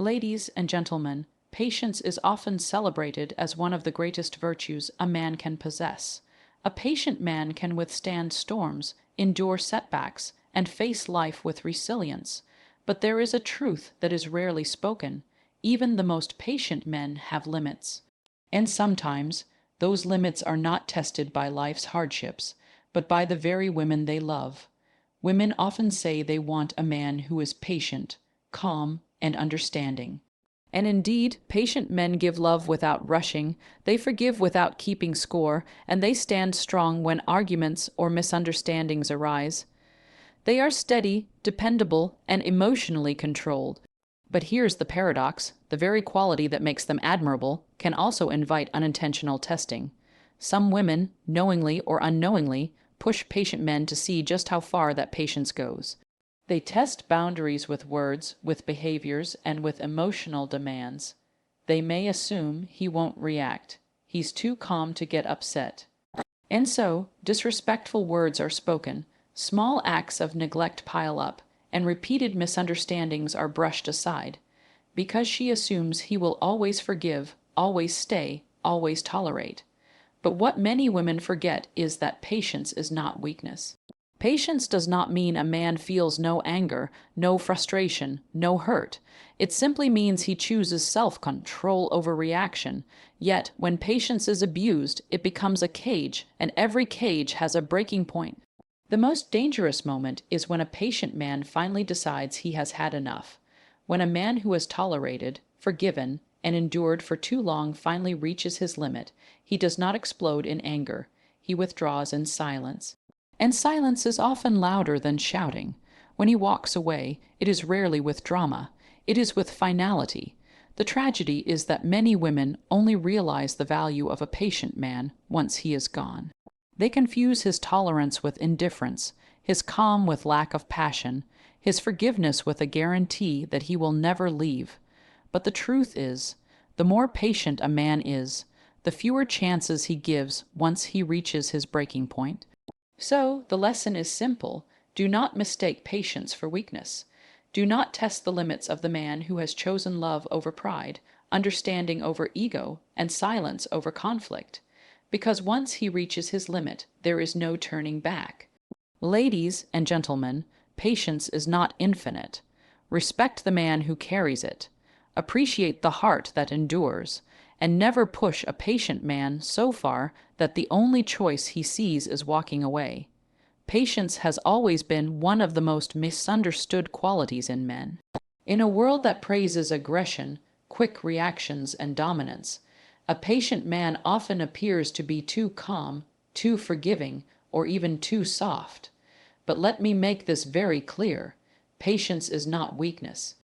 Ladies and gentlemen, patience is often celebrated as one of the greatest virtues a man can possess. A patient man can withstand storms, endure setbacks, and face life with resilience. But there is a truth that is rarely spoken. Even the most patient men have limits. And sometimes, those limits are not tested by life's hardships, but by the very women they love. Women often say they want a man who is patient, calm, and understanding. And indeed, patient men give love without rushing, they forgive without keeping score, and they stand strong when arguments or misunderstandings arise. They are steady, dependable, and emotionally controlled. But here's the paradox: the very quality that makes them admirable can also invite unintentional testing. Some women, knowingly or unknowingly, push patient men to see just how far that patience goes. They test boundaries with words, with behaviors, and with emotional demands. They may assume he won't react. He's too calm to get upset. And so, disrespectful words are spoken, small acts of neglect pile up, and repeated misunderstandings are brushed aside, because she assumes he will always forgive, always stay, always tolerate. But what many women forget is that patience is not weakness. Patience does not mean a man feels no anger, no frustration, no hurt. It simply means he chooses self-control over reaction. Yet, when patience is abused, it becomes a cage, and every cage has a breaking point. The most dangerous moment is when a patient man finally decides he has had enough. When a man who has tolerated, forgiven, and endured for too long finally reaches his limit, he does not explode in anger. He withdraws in silence. And silence is often louder than shouting. When he walks away, it is rarely with drama. It is with finality. The tragedy is that many women only realize the value of a patient man once he is gone. They confuse his tolerance with indifference, his calm with lack of passion, his forgiveness with a guarantee that he will never leave. But the truth is, the more patient a man is, the fewer chances he gives once he reaches his breaking point. So, the lesson is simple. Do not mistake patience for weakness. Do not test the limits of the man who has chosen love over pride, understanding over ego, and silence over conflict. Because once he reaches his limit, there is no turning back. Ladies and gentlemen, patience is not infinite. Respect the man who carries it. Appreciate the heart that endures. And never push a patient man so far that the only choice he sees is walking away. Patience has always been one of the most misunderstood qualities in men. In a world that praises aggression, quick reactions, and dominance, a patient man often appears to be too calm, too forgiving, or even too soft. But let me make this very clear: patience is not weakness.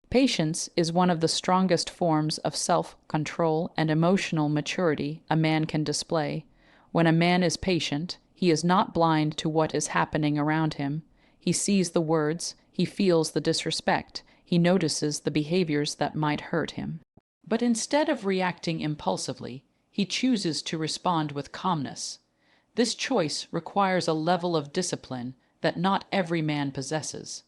Patience is one of the strongest forms of self-control and emotional maturity a man can display. When a man is patient, he is not blind to what is happening around him. He sees the words, he feels the disrespect, he notices the behaviors that might hurt him. But instead of reacting impulsively, he chooses to respond with calmness. This choice requires a level of discipline that not every man possesses.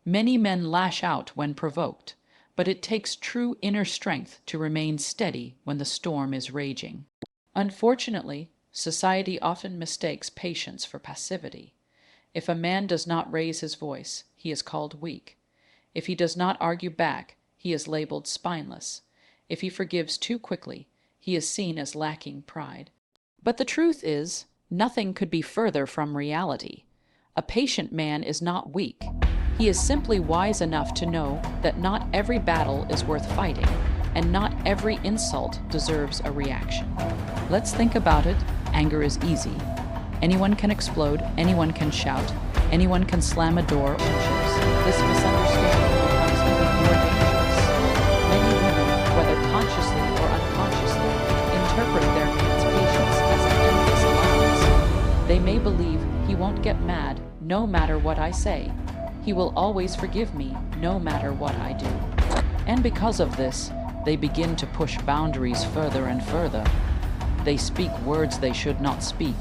Many men lash out when provoked, but it takes true inner strength to remain steady when the storm is raging. Unfortunately, society often mistakes patience for passivity. If a man does not raise his voice, he is called weak. If he does not argue back, he is labeled spineless. If he forgives too quickly, he is seen as lacking pride. But the truth is, nothing could be further from reality. A patient man is not weak. He is simply wise enough to know that not every battle is worth fighting, and not every insult deserves a reaction. Let's think about it. Anger is easy. Anyone can explode, anyone can shout, anyone can slam a door or chips. This misunderstanding becomes even more dangerous. Many women, whether consciously or unconsciously, interpret their man's patience as an endless allowance. They may believe he won't get mad no matter what I say. He will always forgive me, no matter what I do. And because of this, they begin to push boundaries further and further. They speak words they should not speak.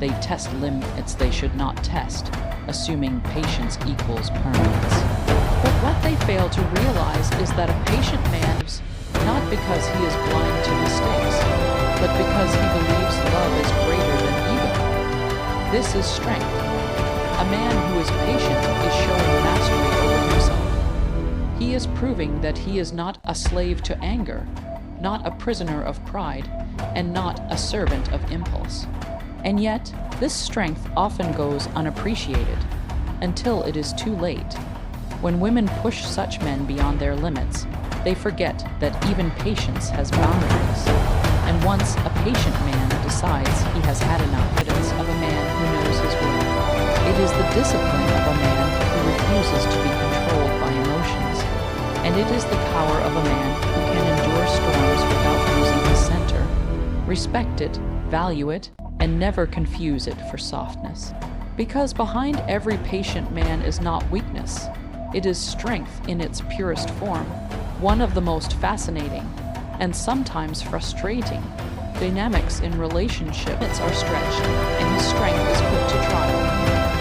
They test limits they should not test, assuming patience equals permanence. But What they fail to realize is that a patient man is not because he is blind to mistakes, but because he believes love is greater than ego. This is strength. A man who is patient is showing mastery over himself. He is proving that he is not a slave to anger, not a prisoner of pride, and not a servant of impulse. And yet, this strength often goes unappreciated until it is too late. When women push such men beyond their limits, they forget that even patience has boundaries. And once a patient man decides he has had enough, evidence of a man who knows his worth. It is the discipline of a man who refuses to be controlled by emotions. And it is the power of a man who can endure storms without losing his center. Respect it, value it, and never confuse it for softness. Because behind every patient man is not weakness. It is strength in its purest form, one of the most fascinating, and sometimes frustrating, dynamics in relationships are stretched, and his strength is put to trial.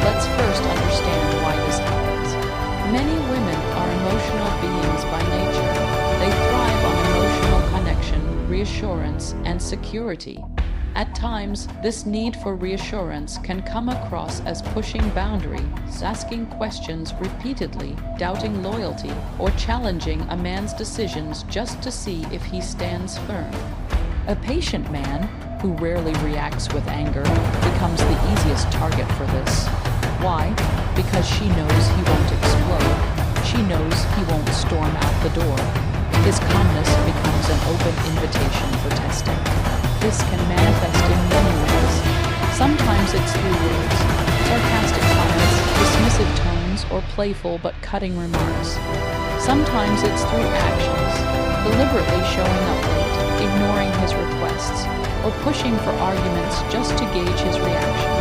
Let's first understand why this happens. Many women are emotional beings by nature. They thrive on emotional connection, reassurance, and security. At times, this need for reassurance can come across as pushing boundaries, asking questions repeatedly, doubting loyalty, or challenging a man's decisions just to see if he stands firm. A patient man, who rarely reacts with anger, becomes the easiest target for this. Why? Because she knows he won't explode. She knows he won't storm out the door. His calmness becomes an open invitation for testing. This can manifest in many ways. Sometimes it's through words, sarcastic comments, dismissive tones, or playful but cutting remarks. Sometimes it's through actions, deliberately showing up late, ignoring his requests, or pushing for arguments just to gauge his reaction.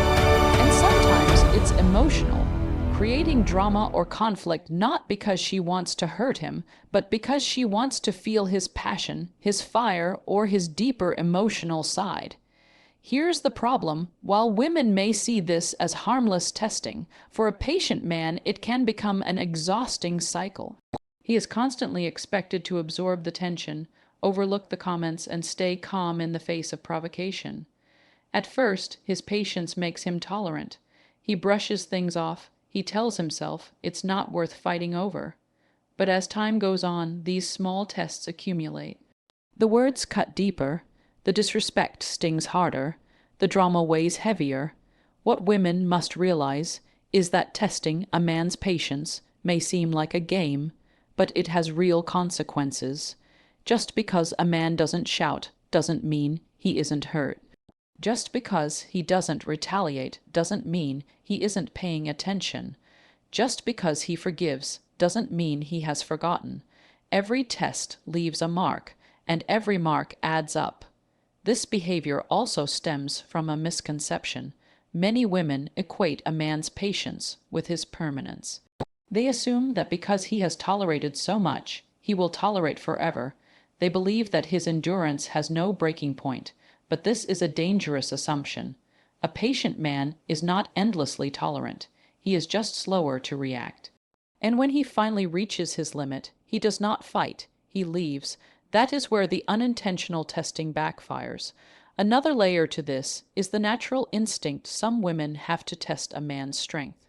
And sometimes it's emotional, creating drama or conflict not because she wants to hurt him, but because she wants to feel his passion, his fire, or his deeper emotional side. Here's the problem. While women may see this as harmless testing, for a patient man it can become an exhausting cycle. He is constantly expected to absorb the tension, overlook the comments, and stay calm in the face of provocation. At first, his patience makes him tolerant. He brushes things off. He tells himself it's not worth fighting over. But as time goes on, these small tests accumulate. The words cut deeper, the disrespect stings harder, the drama weighs heavier. What women must realize is that testing a man's patience may seem like a game, but it has real consequences. Just because a man doesn't shout doesn't mean he isn't hurt. Just because he doesn't retaliate doesn't mean he isn't paying attention. Just because he forgives doesn't mean he has forgotten. Every test leaves a mark, and every mark adds up. This behavior also stems from a misconception. Many women equate a man's patience with his permanence. They assume that because he has tolerated so much, he will tolerate forever. They believe that his endurance has no breaking point. But this is a dangerous assumption. A patient man is not endlessly tolerant. He is just slower to react. And when he finally reaches his limit, he does not fight. He leaves. That is where the unintentional testing backfires. Another layer to this is the natural instinct some women have to test a man's strength.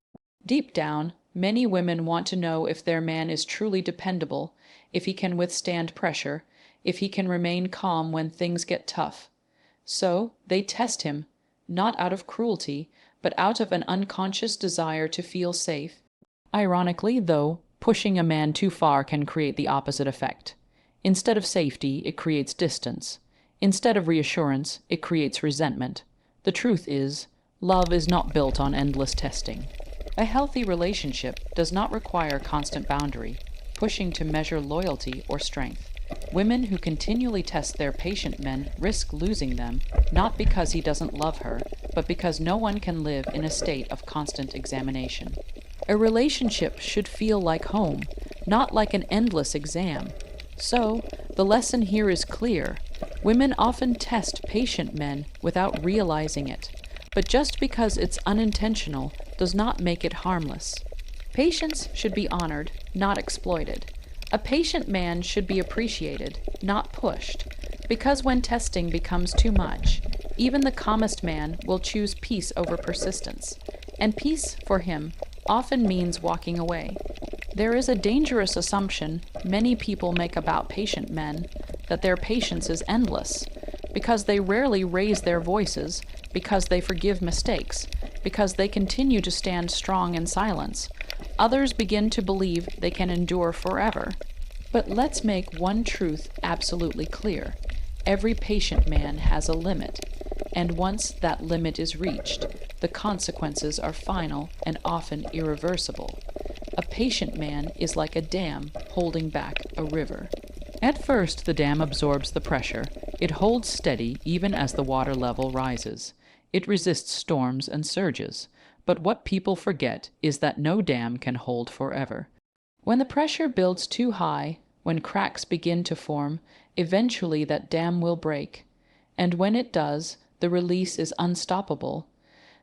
Deep down, many women want to know if their man is truly dependable, if he can withstand pressure, if he can remain calm when things get tough. So they test him, not out of cruelty, but out of an unconscious desire to feel safe. Ironically, though, pushing a man too far can create the opposite effect. Instead of safety, it creates distance. Instead of reassurance, it creates resentment. The truth is, love is not built on endless testing. A healthy relationship does not require constant boundary, pushing to measure loyalty or strength. Women who continually test their patient men risk losing them, not because he doesn't love her, but because no one can live in a state of constant examination. A relationship should feel like home, not like an endless exam. So, the lesson here is clear. Women often test patient men without realizing it, but just because it's unintentional does not make it harmless. Patience should be honored, not exploited. A patient man should be appreciated, not pushed, because when testing becomes too much, even the calmest man will choose peace over persistence, and peace, for him, often means walking away. There is a dangerous assumption many people make about patient men, that their patience is endless, because they rarely raise their voices, because they forgive mistakes, because they continue to stand strong in silence. Others begin to believe they can endure forever. But let's make one truth absolutely clear. Every patient man has a limit, and once that limit is reached, the consequences are final and often irreversible. A patient man is like a dam holding back a river. At first, the dam absorbs the pressure. It holds steady even as the water level rises. It resists storms and surges. But what people forget is that no dam can hold forever. When the pressure builds too high, when cracks begin to form, eventually that dam will break. And when it does, the release is unstoppable.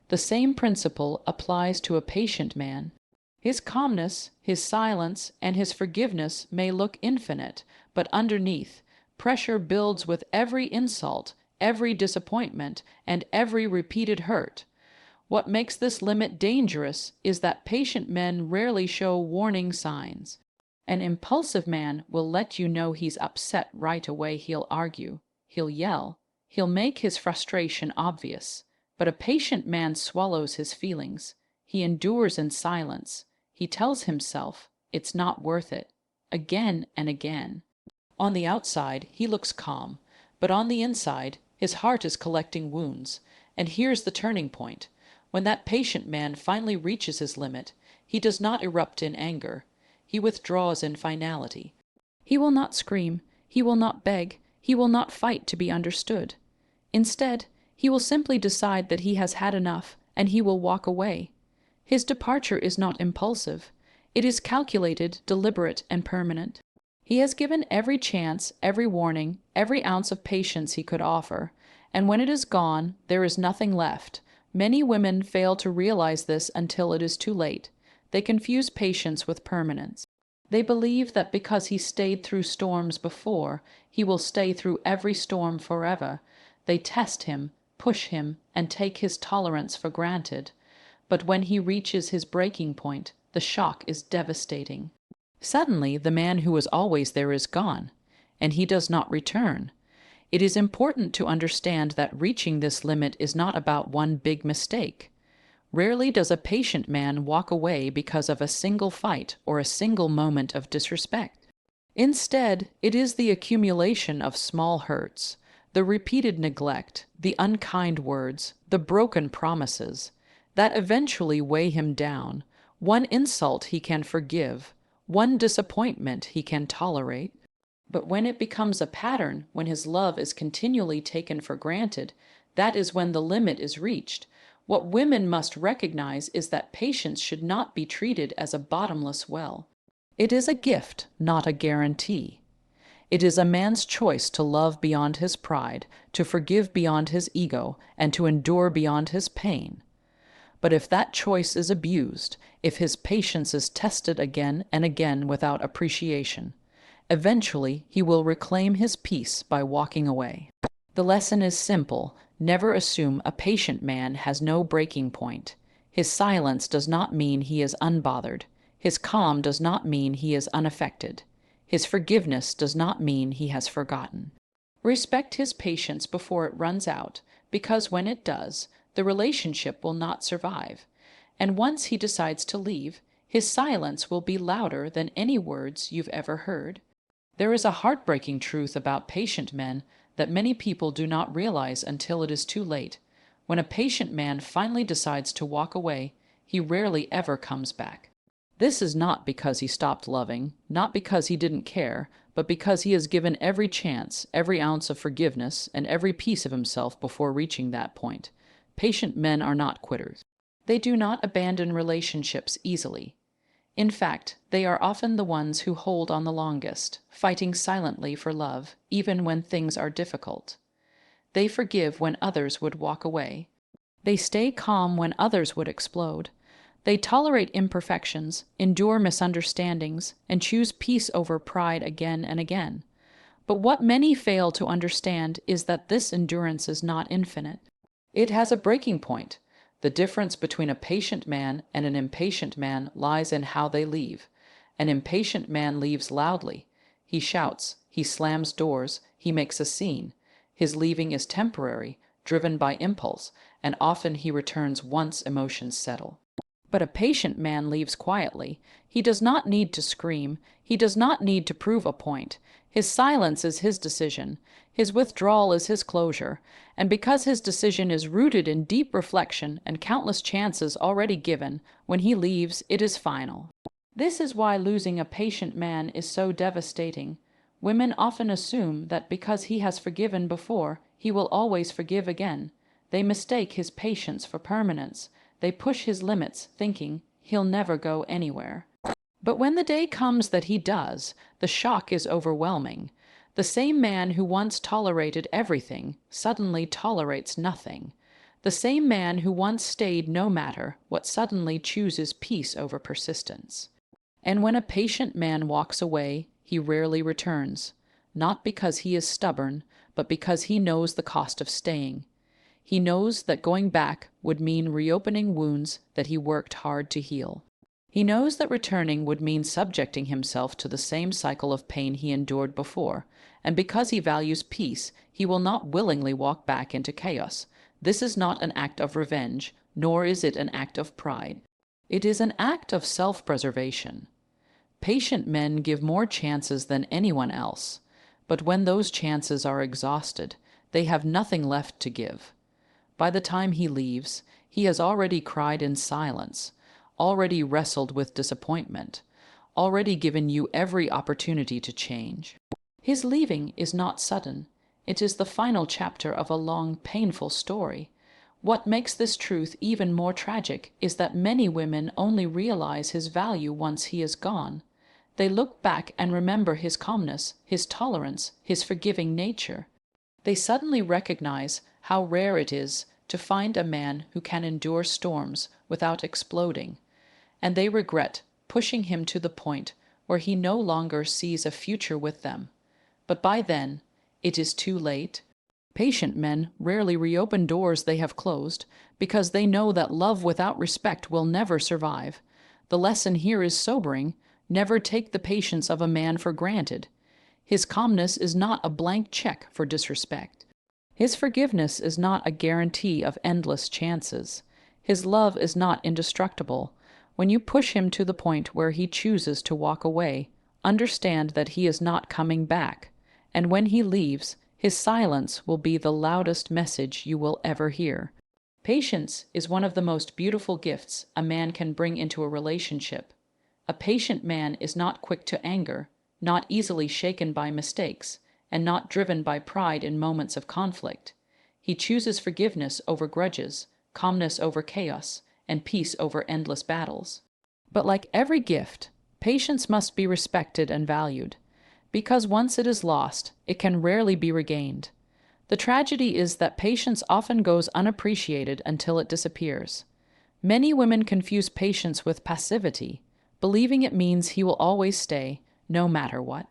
The same principle applies to a patient man. His calmness, his silence, and his forgiveness may look infinite, but underneath, pressure builds with every insult, every disappointment, and every repeated hurt. What makes this limit dangerous is that patient men rarely show warning signs. An impulsive man will let you know he's upset right away. He'll argue, he'll yell, he'll make his frustration obvious. But a patient man swallows his feelings. He endures in silence. He tells himself it's not worth it, again and again. On the outside, he looks calm, but on the inside, his heart is collecting wounds. And here's the turning point. When that patient man finally reaches his limit, he does not erupt in anger. He withdraws in finality. He will not scream. He will not beg. He will not fight to be understood. Instead, he will simply decide that he has had enough, and he will walk away. His departure is not impulsive. It is calculated, deliberate, and permanent. He has given every chance, every warning, every ounce of patience he could offer, and when it is gone, there is nothing left. Many women fail to realize this until it is too late. They confuse patience with permanence. They believe that because he stayed through storms before, he will stay through every storm forever. They test him, push him, and take his tolerance for granted. But when he reaches his breaking point, the shock is devastating. Suddenly, the man who was always there is gone, and he does not return. It is important to understand that reaching this limit is not about one big mistake. Rarely does a patient man walk away because of a single fight or a single moment of disrespect. Instead, it is the accumulation of small hurts, the repeated neglect, the unkind words, the broken promises, that eventually weigh him down. One insult he can forgive, one disappointment he can tolerate. But when it becomes a pattern, when his love is continually taken for granted, that is when the limit is reached. What women must recognize is that patience should not be treated as a bottomless well. It is a gift, not a guarantee. It is a man's choice to love beyond his pride, to forgive beyond his ego, and to endure beyond his pain. But if that choice is abused, if his patience is tested again and again without appreciation, eventually he will reclaim his peace by walking away. The lesson is simple. Never assume a patient man has no breaking point. His silence does not mean he is unbothered. His calm does not mean he is unaffected. His forgiveness does not mean he has forgotten. Respect his patience before it runs out, because when it does, the relationship will not survive. And once he decides to leave, his silence will be louder than any words you've ever heard. There is a heartbreaking truth about patient men that many people do not realize until it is too late. When a patient man finally decides to walk away, he rarely ever comes back. This is not because he stopped loving, not because he didn't care, but because he has given every chance, every ounce of forgiveness, and every piece of himself before reaching that point. Patient men are not quitters. They do not abandon relationships easily. In fact, they are often the ones who hold on the longest, fighting silently for love, even when things are difficult. They forgive when others would walk away. They stay calm when others would explode. They tolerate imperfections, endure misunderstandings, and choose peace over pride again and again. But what many fail to understand is that this endurance is not infinite. It has a breaking point. The difference between a patient man and an impatient man lies in how they leave. An impatient man leaves loudly. He shouts, he slams doors, he makes a scene. His leaving is temporary, driven by impulse, and often he returns once emotions settle. But a patient man leaves quietly. He does not need to scream. He does not need to prove a point. His silence is his decision. His withdrawal is his closure. And because his decision is rooted in deep reflection and countless chances already given, when he leaves, it is final. This is why losing a patient man is so devastating. Women often assume that because he has forgiven before, he will always forgive again. They mistake his patience for permanence. They push his limits, thinking he'll never go anywhere. But when the day comes that he does, the shock is overwhelming. The same man who once tolerated everything suddenly tolerates nothing. The same man who once stayed no matter what suddenly chooses peace over persistence. And when a patient man walks away, he rarely returns, not because he is stubborn, but because he knows the cost of staying. He knows that going back would mean reopening wounds that he worked hard to heal. He knows that returning would mean subjecting himself to the same cycle of pain he endured before, and because he values peace, he will not willingly walk back into chaos. This is not an act of revenge, nor is it an act of pride. It is an act of self-preservation. Patient men give more chances than anyone else, but when those chances are exhausted, they have nothing left to give. By the time he leaves, he has already cried in silence, already wrestled with disappointment, already given you every opportunity to change. His leaving is not sudden. It is the final chapter of a long, painful story. What makes this truth even more tragic is that many women only realize his value once he is gone. They look back and remember his calmness, his tolerance, his forgiving nature. They suddenly recognize how rare it is to find a man who can endure storms without exploding, and they regret pushing him to the point where he no longer sees a future with them. But by then, it is too late. Patient men rarely reopen doors they have closed because they know that love without respect will never survive. The lesson here is sobering. Never take the patience of a man for granted. His calmness is not a blank check for disrespect. His forgiveness is not a guarantee of endless chances. His love is not indestructible. When you push him to the point where he chooses to walk away, understand that he is not coming back. And when he leaves, his silence will be the loudest message you will ever hear. Patience is one of the most beautiful gifts a man can bring into a relationship. A patient man is not quick to anger, not easily shaken by mistakes, and not driven by pride in moments of conflict. He chooses forgiveness over grudges, calmness over chaos, and peace over endless battles. But like every gift, patience must be respected and valued, because once it is lost, it can rarely be regained. The tragedy is that patience often goes unappreciated until it disappears. Many women confuse patience with passivity, believing it means he will always stay, no matter what.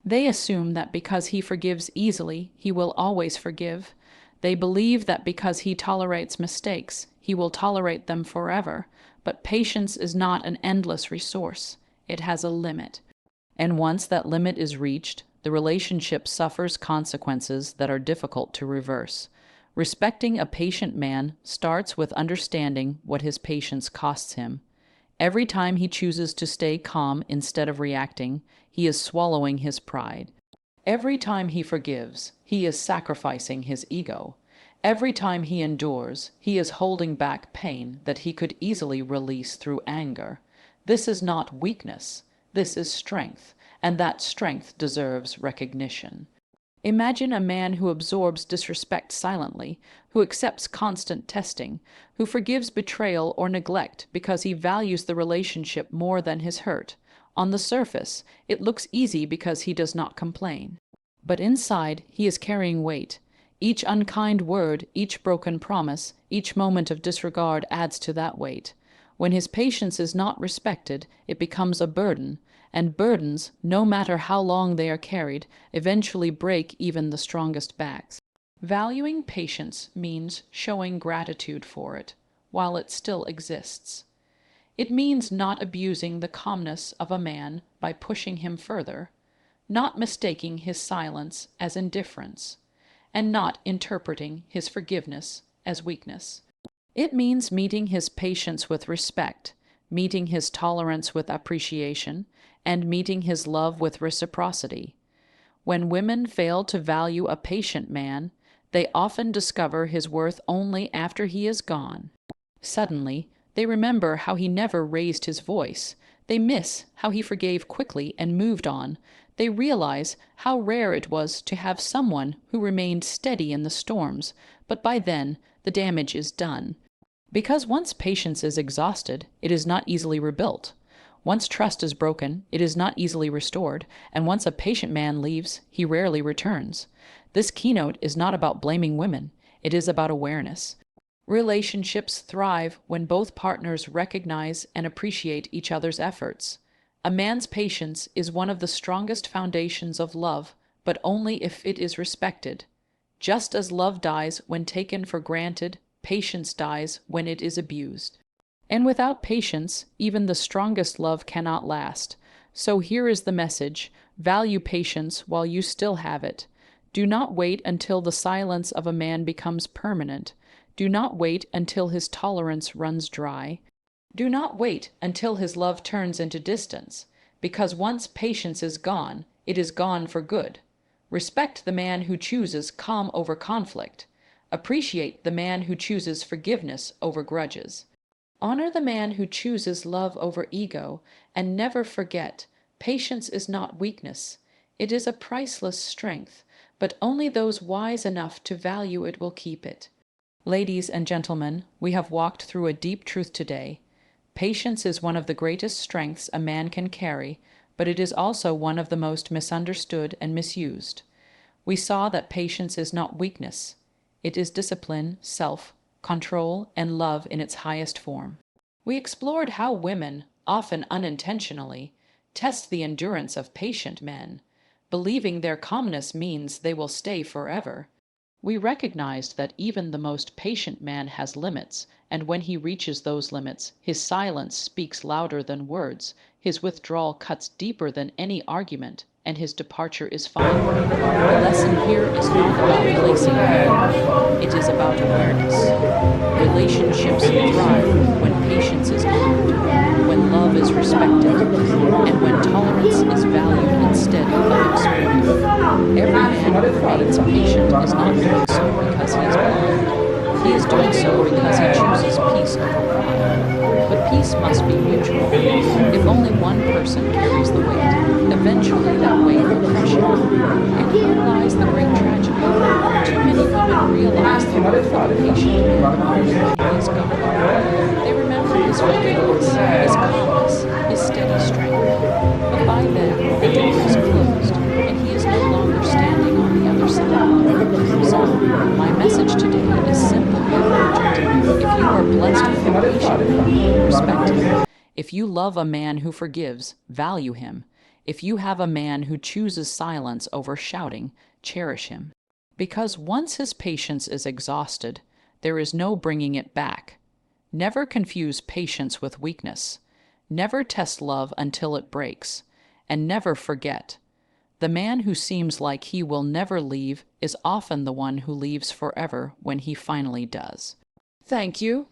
They assume that because he forgives easily, he will always forgive. They believe that because he tolerates mistakes, he will tolerate them forever. But patience is not an endless resource. It has a limit. And once that limit is reached, the relationship suffers consequences that are difficult to reverse. Respecting a patient man starts with understanding what his patience costs him. Every time he chooses to stay calm instead of reacting, he is swallowing his pride. Every time he forgives, he is sacrificing his ego. Every time he endures, he is holding back pain that he could easily release through anger. This is not weakness. This is strength, and that strength deserves recognition. Imagine a man who absorbs disrespect silently, who accepts constant testing, who forgives betrayal or neglect because he values the relationship more than his hurt. On the surface, it looks easy because he does not complain. But inside, he is carrying weight. Each unkind word, each broken promise, each moment of disregard adds to that weight. When his patience is not respected, it becomes a burden, and burdens, no matter how long they are carried, eventually break even the strongest backs. Valuing patience means showing gratitude for it, while it still exists. It means not abusing the calmness of a man by pushing him further, not mistaking his silence as indifference, and not interpreting his forgiveness as weakness. It means meeting his patience with respect, meeting his tolerance with appreciation, and meeting his love with reciprocity. When women fail to value a patient man, they often discover his worth only after he is gone. Suddenly, they remember how he never raised his voice. They miss how he forgave quickly and moved on. They realize how rare it was to have someone who remained steady in the storms, but by then the damage is done. Because once patience is exhausted, it is not easily rebuilt. Once trust is broken, it is not easily restored, and once a patient man leaves, he rarely returns. This keynote is not about blaming women, it is about awareness. Relationships thrive when both partners recognize and appreciate each other's efforts. A man's patience is one of the strongest foundations of love, but only if it is respected. Just as love dies when taken for granted, patience dies when it is abused. And without patience, even the strongest love cannot last. So here is the message: value patience while you still have it. Do not wait until the silence of a man becomes permanent. Do not wait until his tolerance runs dry. Do not wait until his love turns into distance, because once patience is gone, it is gone for good. Respect the man who chooses calm over conflict. Appreciate the man who chooses forgiveness over grudges. Honor the man who chooses love over ego, and never forget, patience is not weakness. It is a priceless strength, but only those wise enough to value it will keep it. Ladies and gentlemen, we have walked through a deep truth today. Patience is one of the greatest strengths a man can carry, but it is also one of the most misunderstood and misused. We saw that patience is not weakness. It is discipline, self-control, and love in its highest form. We explored how women, often unintentionally, test the endurance of patient men, believing their calmness means they will stay forever. We recognized that even the most patient man has limits, and when he reaches those limits, his silence speaks louder than words, his withdrawal cuts deeper than any argument, and his departure is final. The lesson here is not about placing people, it is about awareness. Relationships thrive when patience is honored, when love is respected, and when tolerance is valued instead of exploited. Every man who remains patient is not doing so because he is blind. He is doing so because he chooses peace over pride. But peace must be mutual. If only one person carries the weight, eventually that weight will crush him. And here lies the great tragedy. Too many women realize the worth of a patient man only when he is gone. They remember his forgiveness, his calmness, his steady strength. But by then, the door is closed, and he is no longer standing on the other side. So, my message today is simple yet urgent. If you are blessed with a patient man, respect him. If you love a man who forgives, value him. If you have a man who chooses silence over shouting, cherish him. Because once his patience is exhausted, there is no bringing it back. Never confuse patience with weakness. Never test love until it breaks. And never forget, the man who seems like he will never leave is often the one who leaves forever when he finally does. Thank you.